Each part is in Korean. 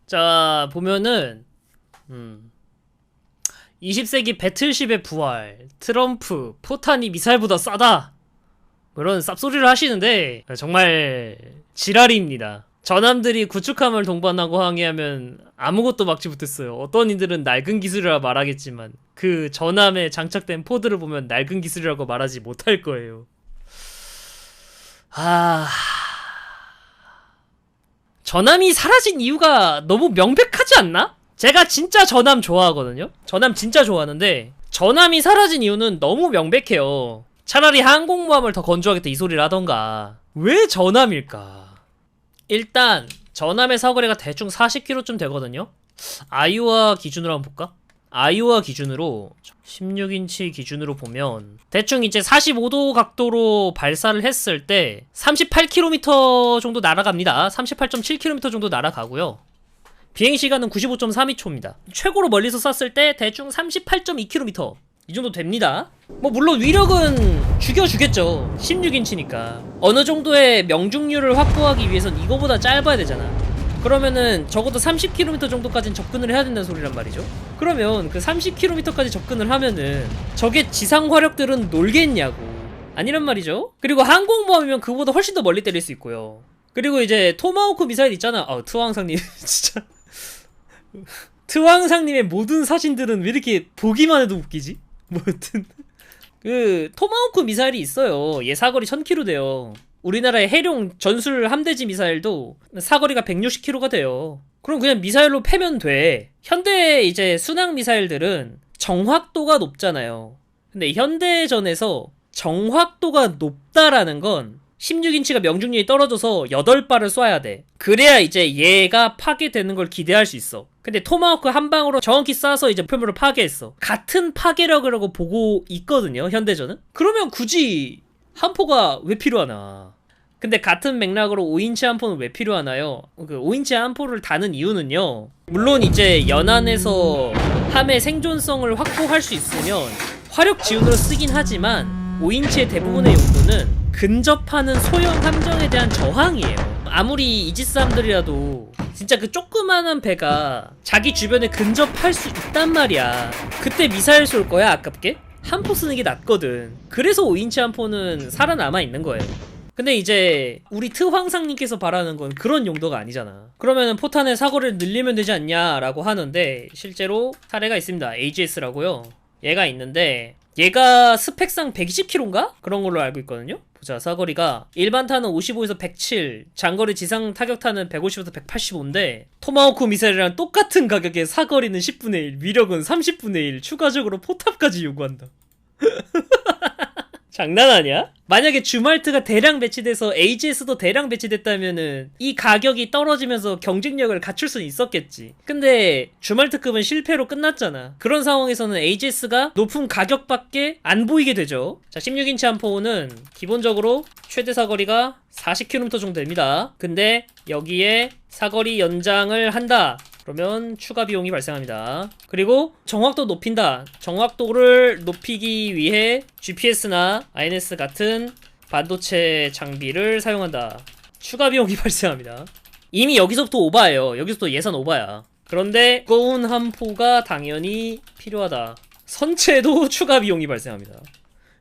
자, 보면은 20세기 배틀쉽의 부활, 트럼프, 포탄이 미사일보다 싸다, 뭐 이런 쌉소리를 하시는데 정말 지랄입니다. 전함들이 구축함을 동반하고 항해하면 아무것도 막지 못했어요. 어떤 이들은 낡은 기술이라 말하겠지만 그 전함에 장착된 포드를 보면 낡은 기술이라고 말하지 못할 거예요. 전함이 사라진 이유가 너무 명백하지 않나? 제가 진짜 전함 좋아하거든요? 전함 진짜 좋아하는데 전함이 사라진 이유는 너무 명백해요. 차라리 항공모함을 더 건조하겠다 이 소리를 하던가. 왜 전함일까? 일단 전함의 사거리가 대충 40km쯤 되거든요? 아이오와 기준으로 한번 볼까? 아이오와 기준으로 16인치 기준으로 보면 대충 이제 45도 각도로 발사를 했을 때 38km 정도 날아갑니다. 38.7km 정도 날아가고요. 비행시간은 95.32초입니다. 최고로 멀리서 쐈을 때 대충 38.2km 이 정도 됩니다. 뭐 물론 위력은 죽여주겠죠. 16인치니까 어느 정도의 명중률을 확보하기 위해선 이거보다 짧아야 되잖아. 그러면은 적어도 30km 정도까지는 접근을 해야 된다는 소리란 말이죠. 그러면 그 30km까지 접근을 하면은 적의 지상 화력들은 놀겠냐고. 아니란 말이죠. 그리고 항공모함이면 그보다 훨씬 더 멀리 때릴 수 있고요. 그리고 이제 토마호크 미사일 있잖아. 트왕상님 진짜 트왕상님의 모든 사진들은 왜 이렇게 보기만 해도 웃기지? 뭐 여튼 그 토마호크 미사일이 있어요. 얘 사거리 1000km 돼요. 우리나라의 해룡 전술 함대지 미사일도 사거리가 160km가 돼요. 그럼 그냥 미사일로 패면 돼. 현대 이제 순항 미사일들은 정확도가 높잖아요. 근데 현대전에서 정확도가 높다라는 건 16인치가 명중률이 떨어져서 8발을 쏴야 돼. 그래야 이제 얘가 파괴되는 걸 기대할 수 있어. 근데 토마호크 한 방으로 정확히 쏴서 이제 목표물을 파괴했어. 같은 파괴력이라고 보고 있거든요, 현대전은. 그러면 굳이 함포가 왜 필요하나? 근데 같은 맥락으로 5인치 함포는 왜 필요하나요? 그 5인치 함포를 다는 이유는요, 물론 이제 연안에서 함의 생존성을 확보할 수 있으면 화력 지원으로 쓰긴 하지만 5인치의 대부분의 용도는 근접하는 소형 함정에 대한 저항이에요. 아무리 이지스함들이라도 진짜 그 조그마한 배가 자기 주변에 근접할 수 있단 말이야. 그때 미사일 쏠 거야, 아깝게? 함포 쓰는 게 낫거든. 그래서 5인치 함포는 살아남아 있는 거예요. 근데 이제 우리 트황상님께서 바라는 건 그런 용도가 아니잖아. 그러면은 포탄의 사거리를 늘리면 되지 않냐라고 하는데 실제로 사례가 있습니다. AGS라고요. 얘가 있는데 얘가 스펙상 120km인가? 그런 걸로 알고 있거든요. 보자, 사거리가 일반 탄은 55에서 107, 장거리 지상 타격탄은 150에서 185인데 토마호크 미사일이랑 똑같은 가격에 사거리는 10분의 1, 위력은 30분의 1, 추가적으로 포탑까지 요구한다. 장난 아니야? 만약에 주말트가 대량 배치돼서 AGS도 대량 배치됐다면은 이 가격이 떨어지면서 경쟁력을 갖출 수는 있었겠지. 근데 주말트급은 실패로 끝났잖아. 그런 상황에서는 AGS가 높은 가격밖에 안 보이게 되죠. 자, 16인치 함포는 기본적으로 최대 사거리가 40km 정도 됩니다. 근데 여기에 사거리 연장을 한다. 그러면 추가 비용이 발생합니다. 그리고 정확도 높인다. 정확도를 높이기 위해 GPS나 INS 같은 반도체 장비를 사용한다. 추가 비용이 발생합니다. 이미 여기서부터 오바예요. 여기서부터 예산 오바야. 그런데 무거운 함포가 당연히 필요하다. 선체도 추가 비용이 발생합니다.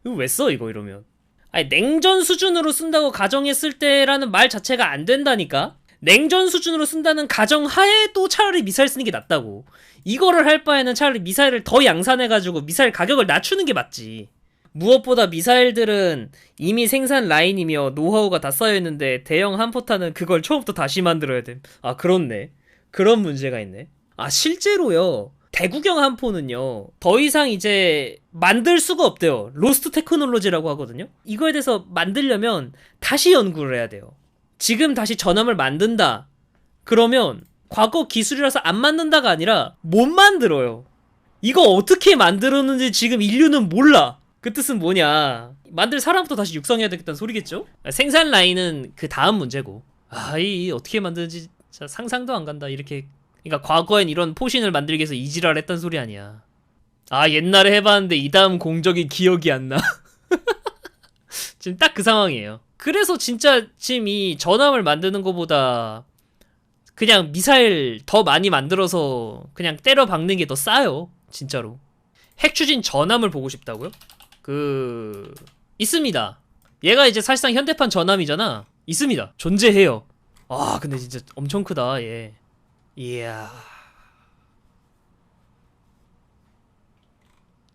이거 왜 써, 이거 이러면? 아니, 냉전 수준으로 쓴다고 가정했을 때라는 말 자체가 안 된다니까? 냉전 수준으로 쓴다는 가정하에도 차라리 미사일 쓰는 게 낫다고. 이거를 할 바에는 차라리 미사일을 더 양산해가지고 미사일 가격을 낮추는 게 맞지. 무엇보다 미사일들은 이미 생산 라인이며 노하우가 다 쌓여있는데 대형 함포탄은 그걸 처음부터 다시 만들어야 돼. 아, 그렇네. 그런 문제가 있네. 아, 실제로요, 대구경 함포는요 더 이상 이제 만들 수가 없대요. 로스트 테크놀로지라고 하거든요. 이거에 대해서 만들려면 다시 연구를 해야 돼요. 지금 다시 전함을 만든다 그러면 과거 기술이라서 안 만든다가 아니라 못 만들어요. 이거 어떻게 만들었는지 지금 인류는 몰라. 그 뜻은 뭐냐, 만들 사람부터 다시 육성해야 되겠다는 소리겠죠? 생산 라인은 그 다음 문제고, 이 어떻게 만드는지 진짜 상상도 안 간다. 이렇게, 그러니까 과거엔 이런 포신을 만들기 위해서 이지랄 했단 소리 아니야. 옛날에 해봤는데 이 다음 공적인 기억이 안 나. 지금 딱 그 상황이에요. 그래서 진짜 지금 이 전함을 만드는 것보다 그냥 미사일 더 많이 만들어서 그냥 때려 박는 게 더 싸요. 진짜로. 핵 추진 전함을 보고 싶다고요? 있습니다. 얘가 이제 사실상 현대판 전함이잖아. 있습니다. 존재해요. 아, 근데 진짜 엄청 크다, 얘. 이야.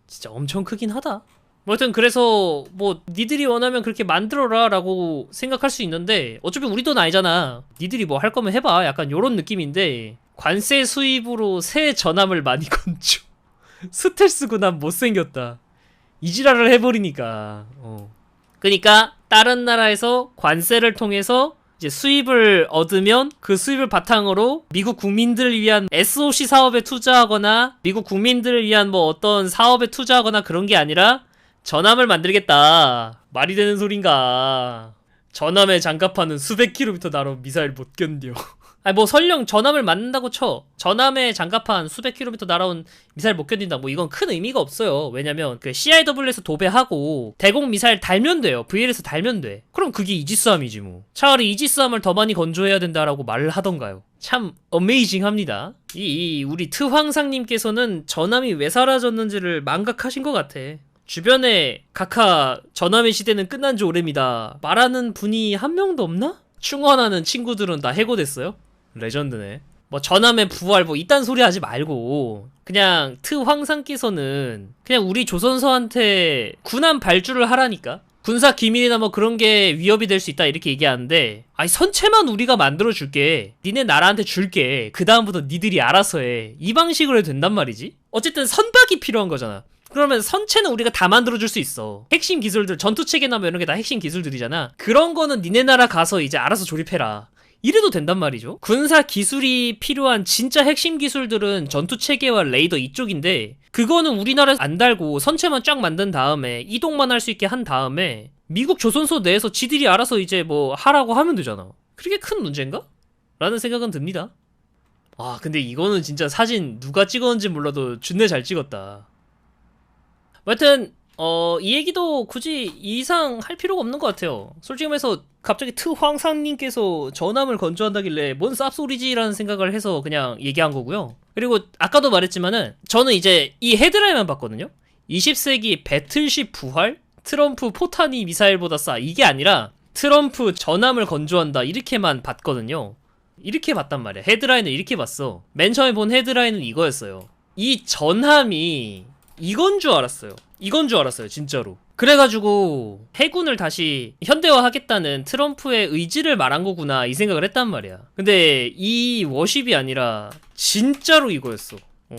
진짜 엄청 크긴 하다. 뭐 하여튼 그래서 뭐 니들이 원하면 그렇게 만들어라 라고 생각할 수 있는데 어차피 우리 돈 아니잖아. 니들이 뭐 할 거면 해봐. 약간 요런 느낌인데 관세 수입으로 새 전함을 많이 건조. 스텔스 군함 못생겼다. 이지랄을 해버리니까. 그니까 다른 나라에서 관세를 통해서 이제 수입을 얻으면 그 수입을 바탕으로 미국 국민들을 위한 SOC 사업에 투자하거나 미국 국민들을 위한 뭐 어떤 사업에 투자하거나 그런 게 아니라 전함을 만들겠다. 말이 되는 소린가. 전함에 장갑하는 수백 킬로미터 나로 미사일 못 견뎌. 아니 뭐 설령 전함을 만든다고 쳐. 전함에 장갑한 수백 킬로미터 날아온 미사일 못 견딘다. 뭐 이건 큰 의미가 없어요. 왜냐면 그 CIW에서 도배하고 대공 미사일 달면 돼요. VL에서 달면 돼. 그럼 그게 이지스함이지 뭐. 차라리 이지스함을 더 많이 건조해야 된다라고 말을 하던가요. 참 어메이징합니다. 우리 트황상님께서는 전함이 왜 사라졌는지를 망각하신 것 같아. 주변에 각하 전함의 시대는 끝난 지 오래입니다 말하는 분이 한 명도 없나? 충원하는 친구들은 다 해고됐어요? 레전드네. 뭐 전함의 부활 뭐 이딴 소리 하지 말고 그냥 트황상께서는 그냥 우리 조선서한테 군함 발주를 하라니까. 군사 기밀이나 뭐 그런 게 위협이 될 수 있다 이렇게 얘기하는데 아니 선체만 우리가 만들어줄게. 니네 나라한테 줄게. 그 다음부터 니들이 알아서 해. 이 방식으로 해도 된단 말이지. 어쨌든 선박이 필요한 거잖아. 그러면 선체는 우리가 다 만들어줄 수 있어. 핵심 기술들, 전투체계나 뭐 이런 게 다 핵심 기술들이잖아. 그런 거는 니네 나라 가서 이제 알아서 조립해라. 이래도 된단 말이죠. 군사 기술이 필요한 진짜 핵심 기술들은 전투체계와 레이더 이쪽인데 그거는 우리나라에서 안 달고 선체만 쫙 만든 다음에 이동만 할 수 있게 한 다음에 미국 조선소 내에서 지들이 알아서 이제 뭐 하라고 하면 되잖아. 그게 큰 문제인가? 라는 생각은 듭니다. 아 근데 이거는 진짜 사진 누가 찍었는지 몰라도 준내 잘 찍었다. 하여튼 이 얘기도 굳이 이상 할 필요가 없는 것 같아요. 솔직히 말해서 갑자기 트황상님께서 전함을 건조한다길래 뭔 쌉소리지라는 생각을 해서 그냥 얘기한 거고요. 그리고 아까도 말했지만은 저는 이제 이 헤드라인만 봤거든요. 20세기 배틀십 부활? 트럼프 포탄이 미사일보다 싸. 이게 아니라 트럼프 전함을 건조한다 이렇게만 봤거든요. 이렇게 봤단 말이야. 헤드라인을 이렇게 봤어. 맨 처음에 본 헤드라인은 이거였어요. 이 전함이 이건 줄 알았어요 진짜로. 그래가지고 해군을 다시 현대화하겠다는 트럼프의 의지를 말한 거구나 이 생각을 했단 말이야. 근데 이 워십이 아니라 진짜로 이거였어.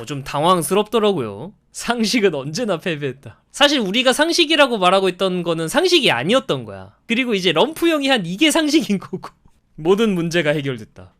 좀 당황스럽더라고요. 상식은 언제나 패배했다. 사실 우리가 상식이라고 말하고 있던 거는 상식이 아니었던 거야. 그리고 이제 럼프 형이 한 이게 상식인 거고 모든 문제가 해결됐다.